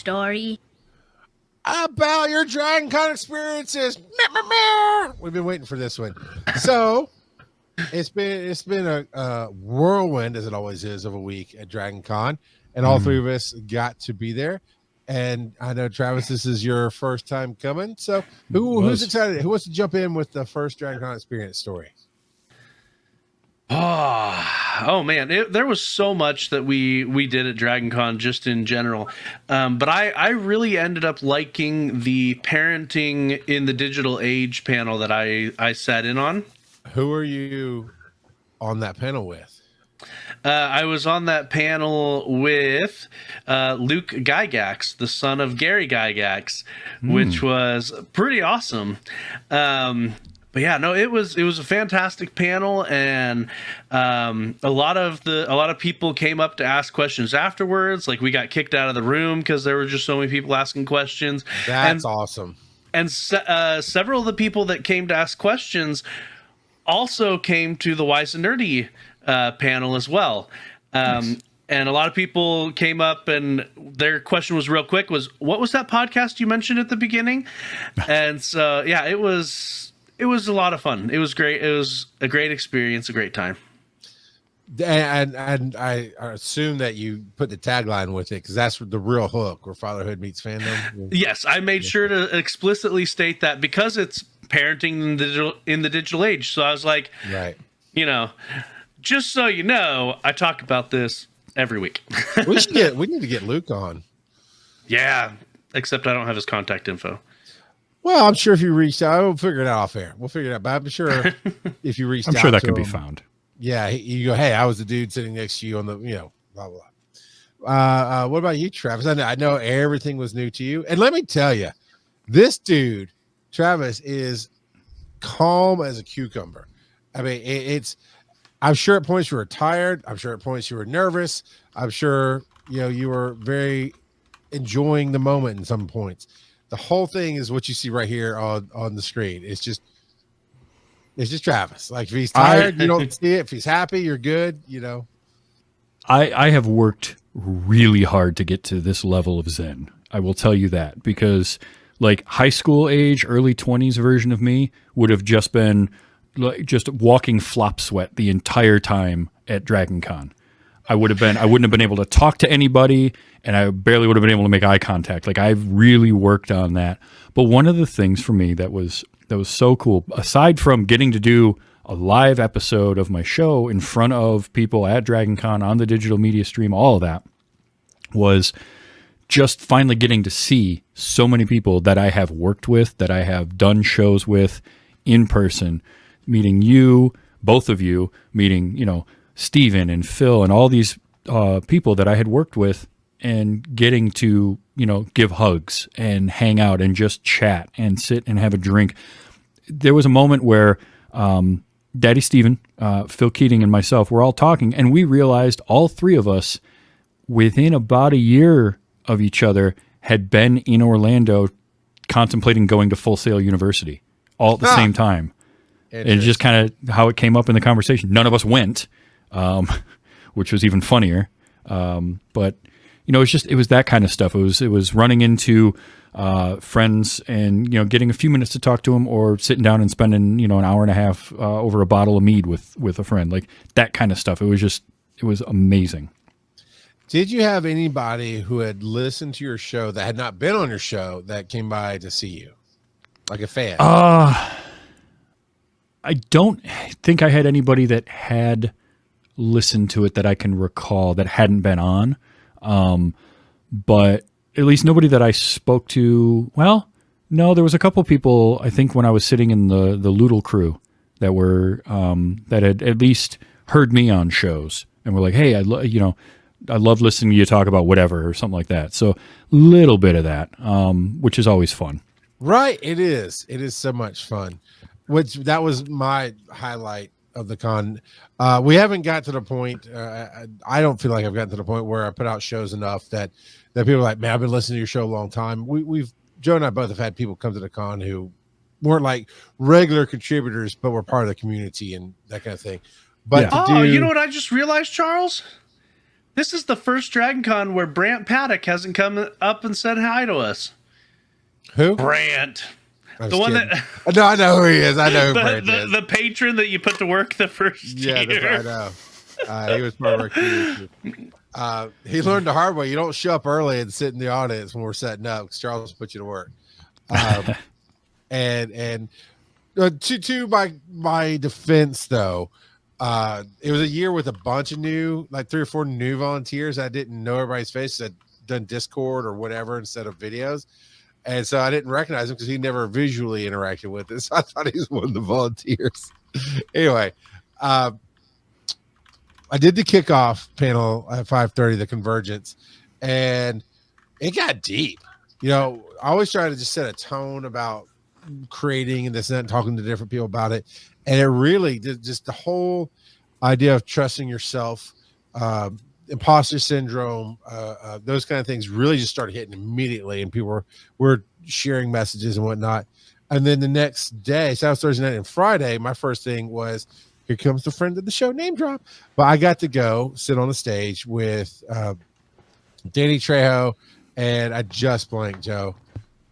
story about your Dragon Con experiences. We've been waiting for this one. So it's been a whirlwind, as it always is, of a week at Dragon Con, and all three of us got to be there. And I know, Travis, this is your first time coming. So who's excited? Who wants to jump in with the first Dragon Con experience story? Oh man, there was so much that we did at Dragon Con just in general. But I really ended up liking the parenting in the digital age panel that I sat in on. Who are you on that panel with? I was on that panel with Luke Gygax, the son of Gary Gygax, which was pretty awesome. But yeah, no, it was a fantastic panel, and a lot of people came up to ask questions afterwards. Like, we got kicked out of the room because there were just so many people asking questions. That's awesome. And several of the people that came to ask questions also came to the Wise and Nerdy panel as well. Nice. And a lot of people came up, and their question was real quick: was, what was that podcast you mentioned at the beginning? And so yeah, it was a lot of fun. It was great. It was a great experience, a great time. And I assume that you put the tagline with it, because that's the real hook, where fatherhood meets fandom. Yes, I made sure to explicitly state that, because it's parenting in the digital age. So I was like, right, just so you know, I talk about this every week. we need to get Luke on. Yeah, except I don't have his contact info. Well, I'm sure if you reached out, we'll figure it out off air. We'll figure it out. But I'm sure if you reached out, I'm sure that can be found. Yeah, you go, hey, I was the dude sitting next to you on the, blah, blah. What about you, Travis? I know everything was new to you. And let me tell you, this dude, Travis, is calm as a cucumber. I mean, I'm sure at points you were tired. I'm sure at points you were nervous. I'm sure, you were very enjoying the moment in some points. The whole thing is what you see right here on the screen. It's just Travis. Like, if he's tired, you don't see it. If he's happy, you're good. I have worked really hard to get to this level of zen. I will tell you that, because like high school age, early 20s version of me would have just been like just walking flop sweat the entire time at Dragon Con. I wouldn't have been able to talk to anybody, and I barely would have been able to make eye contact. Like, I've really worked on that. But one of the things for me that was so cool, aside from getting to do a live episode of my show in front of people at Dragon Con on the digital media stream, all of that, was just finally getting to see so many people that I have worked with, that I have done shows with in person, meeting you, both of you, meeting, Steven and Phil and all these people that I had worked with, and getting to, give hugs and hang out and just chat and sit and have a drink. There was a moment where Daddy Steven, Phil Keating, and myself were all talking, and we realized all three of us, within about a year of each other, had been in Orlando contemplating going to Full Sail University all at the same time. And just kind of how it came up in the conversation. None of us went, which was even funnier. But it was that kind of stuff. It was running into friends and getting a few minutes to talk to them, or sitting down and spending an hour and a half over a bottle of mead with a friend, like that kind of stuff. It was amazing. Did you have anybody who had listened to your show that had not been on your show that came by to see you, like a fan? I don't think I had anybody that had listened to it that I can recall that hadn't been on. But at least nobody that I spoke to. Well, no, there was a couple people, I think, when I was sitting in the Loodle crew that were, that had at least heard me on shows and were like, hey, I love listening to you talk about whatever, or something like that. So a little bit of that, which is always fun. Right. It is so much fun. That was my highlight of the con. We haven't got to the point. I don't feel like I've gotten to the point where I put out shows enough that people are like, man, I've been listening to your show a long time. Joe and I both have had people come to the con who weren't like regular contributors, but were part of the community and that kind of thing. But you know what I just realized, Charles? This is the first Dragon Con where Brant Paddock hasn't come up and said hi to us. Who? Brant. I was The one kidding. that No, I know who he is. I know who Brand is. the patron that you put to work the first Yeah, year. I know. He was part of our community. He learned the hard way. You don't show up early and sit in the audience when we're setting up, because Charles will put you to work. And to my defense, though, it was a year with a bunch of new, like 3 or 4 new volunteers. I didn't know everybody's face. I'd done Discord or whatever instead of videos. And so I didn't recognize him because he never visually interacted with us. I thought he was one of the volunteers. Anyway, I did the kickoff panel at 5:30, the Convergence, and it got deep. You know, I always try to just set a tone about creating and this and that, talking to different people about it. And it really did, just the whole idea of trusting yourself, imposter syndrome, those kind of things really just started hitting immediately, and people were sharing messages and whatnot. And then the next day, so that was Thursday night and Friday, my first thing was, here comes the friend of the show, name drop. But I got to go sit on the stage with Danny Trejo, and I just blanked, Joe,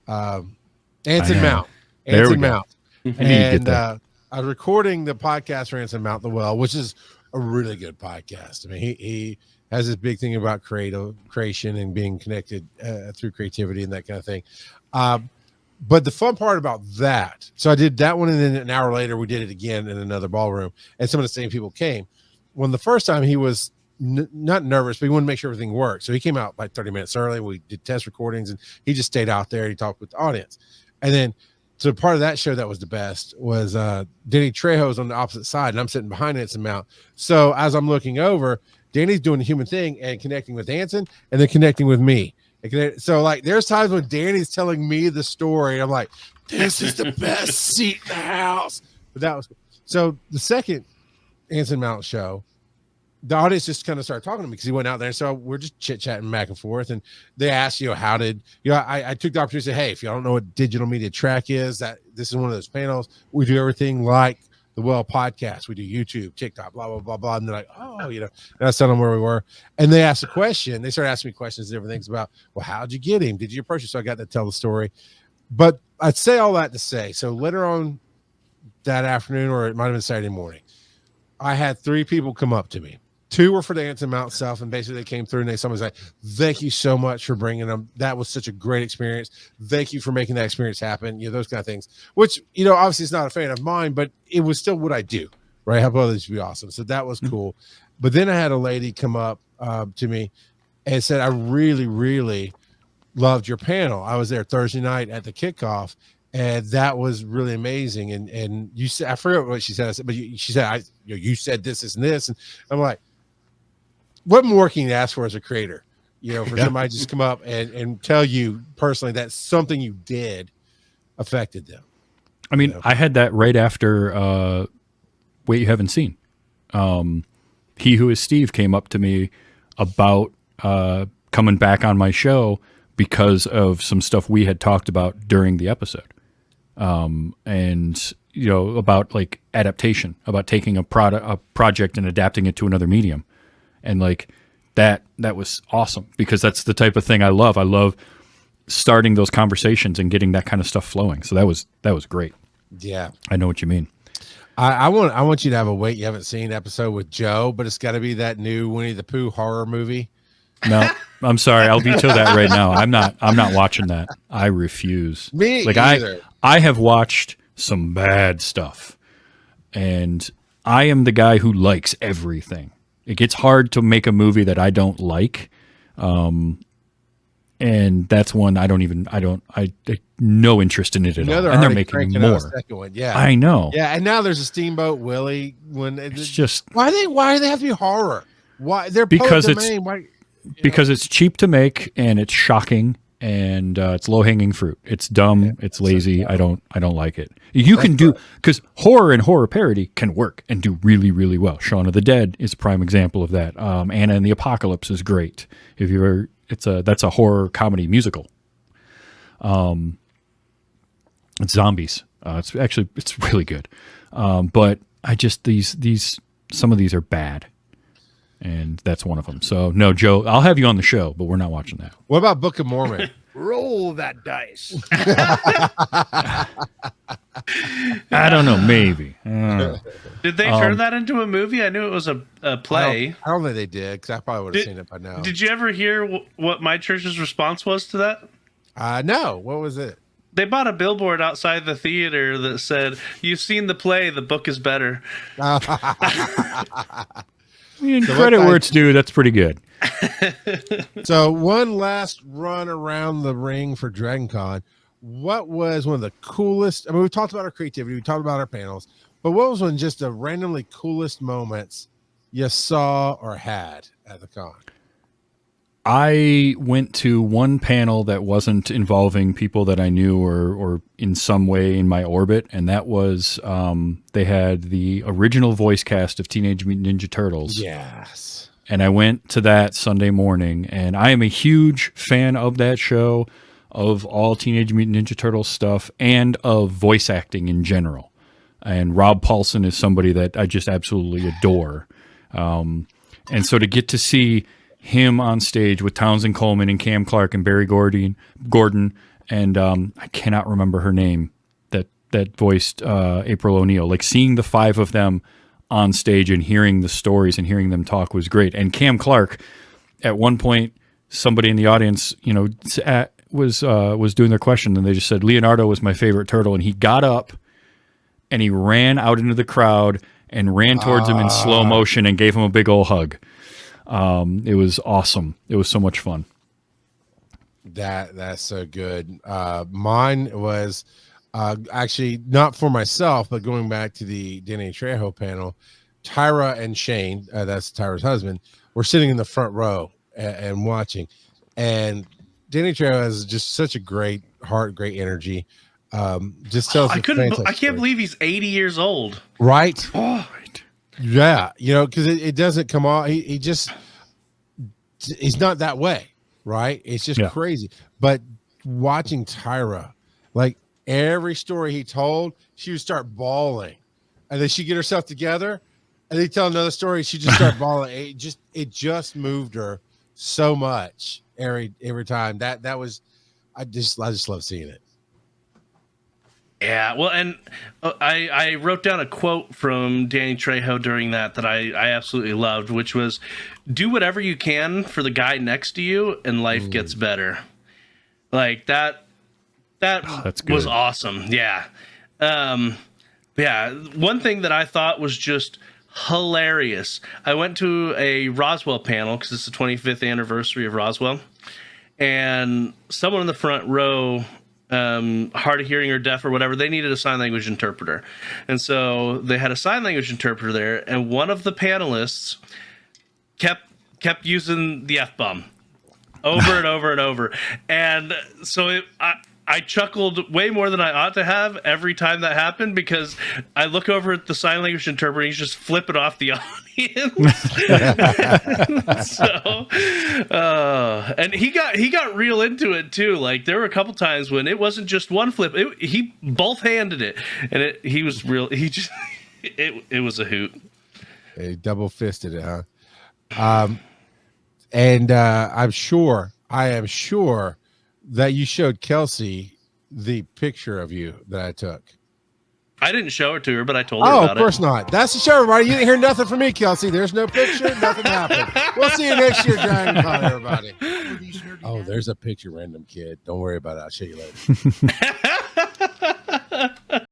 Anson Mount. Anson Mount. And I was recording the podcast for Anson Mount the Well, which is a really good podcast. I mean, he has this big thing about creation and being connected through creativity and that kind of thing. But the fun part about that, so I did that one, and then an hour later we did it again in another ballroom, and some of the same people came. When the first time he was not nervous, but he wanted to make sure everything worked. So he came out like 30 minutes early. We did test recordings, and he just stayed out there. He talked with the audience. And then, so part of that show that was the best was Danny Trejo's on the opposite side, and I'm sitting behind Anson Mount. So as I'm looking over, Danny's doing the human thing and connecting with Anson, and then connecting with me. So like, there's times when Danny's telling me the story, I'm like, this is the best seat in the house. But that was cool. So the second Anson Mount show, the audience just kind of started talking to me because he went out there. So we're just chit-chatting back and forth, and they asked, how did I took the opportunity to say, hey, if you don't know what digital media track is, that this is one of those panels. We do everything like the Well podcast. We do YouTube, TikTok, blah, blah, blah, blah. And they're like, oh, and I was telling them where we were. And they asked a question. They started asking me questions and different things about, well, how'd you get him? Did you approach him? So I got to tell the story. But I'd say all that to say, so later on that afternoon, or it might have been Saturday morning, I had 3 people come up to me. 2 were for the Anson Mount stuff, and basically they came through and someone was like, thank you so much for bringing them. That was such a great experience. Thank you for making that experience happen. Those kind of things, which, obviously it's not a fan of mine, but it was still what I do, right? Help others to be awesome. So that was cool. But then I had a lady come up to me and said, I really, really loved your panel. I was there Thursday night at the kickoff, and that was really amazing. And you said, I forget what she said, but she said, you said this and this. And I'm like, what more can you ask for as a creator? For somebody to just come up and tell you personally that something you did affected them. I mean, I had that right after Wait You Haven't Seen. He Who Is Steve came up to me about coming back on my show because of some stuff we had talked about during the episode. And about like adaptation, about taking a project and adapting it to another medium. And like that was awesome, because that's the type of thing I love. I love starting those conversations and getting that kind of stuff flowing. So that was great. Yeah, I know what you mean. I want you to have a Wait You Haven't Seen episode with Joe, but it's got to be that new Winnie the Pooh horror movie. No, I'm sorry. I'll detail that right now. I'm not watching that. I refuse. Me either. I have watched some bad stuff, and I am the guy who likes everything. It gets hard to make a movie that I don't like. And that's one I no interest in it at all. And they're making more. Second one. Yeah, I know. Yeah. And now there's a Steamboat Willie. It's just, why do they have to be horror? Why they're because public domain. Why, because it's cheap to make, and it's shocking, and it's low hanging fruit. It's dumb. Yeah, it's lazy. I don't like it. You can do, because horror and horror parody can work and do really, really well. Shaun of the Dead is a prime example of that. Anna and the Apocalypse is great. If you ever, that's a horror comedy musical. It's zombies. It's really good. But I just, some of these are bad. and that's one of them. So no, Joe, I'll have you on the show, but we're not watching that. What about Book of Mormon? Roll that dice. I don't know, maybe. Did they turn that into a movie? I knew it was a play. I don't think they did, because I probably would have seen it by now. Did you ever hear what my church's response was to that? No. What was it? They bought a billboard outside the theater that said, "You've seen the play, the book is better." Credit where it's due. That's pretty good. So one last run around the ring for Dragon Con. What was one of the coolest? I mean, we talked about our creativity, we talked about our panels, but what was one just the randomly coolest moments you saw or had at the con? I went to one panel that wasn't involving people that I knew or in some way in my orbit, and that was they had the original voice cast of Teenage Mutant Ninja Turtles. Yes. And I went to that Sunday morning, and I am a huge fan of that show, of all Teenage Mutant Ninja Turtles stuff, and of voice acting in general. And Rob Paulson is somebody that I just absolutely adore. And so to get to see him on stage with Townsend Coleman and Cam Clark and Barry Gordon, and I cannot remember her name, that voiced April O'Neil. Like, seeing the five of them on stage and hearing the stories and hearing them talk was great. And Cam Clark, at one point, somebody in the audience, was doing their question, and they just said Leonardo was my favorite turtle, and he got up and he ran out into the crowd and ran towards him in slow motion and gave him a big old hug. It was awesome. It was so much fun. That's so good. Mine was actually not for myself, but going back to the Danny Trejo panel, Tyra and Shane, that's Tyra's husband, were sitting in the front row and watching. And Danny Trejo has just such a great heart, great energy. Just tells I can't believe he's 80 years old. Right? Oh. Yeah, because it doesn't come off. He's not that way, right? It's just crazy. But watching Tyra, like every story he told, she would start bawling, and then she'd get herself together, and they tell another story, she just start bawling. It just moved her so much every time. That was, I just love seeing it. Yeah, well, and I wrote down a quote from Danny Trejo during that I absolutely loved, which was, "Do whatever you can for the guy next to you, and life gets better." Like that was awesome. Yeah. One thing that I thought was just hilarious. I went to a Roswell panel because it's the 25th anniversary of Roswell, and someone in the front row, hard of hearing or deaf or whatever, they needed a sign language interpreter. And so they had a sign language interpreter there, and one of the panelists kept using the F-bomb over and over and over. And so I chuckled way more than I ought to have every time that happened, because I look over at the sign language interpreter and he's just flipping off the audience. And he got real into it too. Like, there were a couple times when it wasn't just one flip; he both handed it, and he was real. He just it was a hoot. He double fisted it, huh? And I am sure that you showed Kelsey the picture of you that I took. I didn't show it to her, but I told her about it. Oh, of course not. That's the show, everybody. You didn't hear nothing from me, Kelsey. There's no picture. Nothing happened. We'll see you next year, Dragon Con, everybody. Oh, there's a picture, random kid. Don't worry about it. I'll show you later.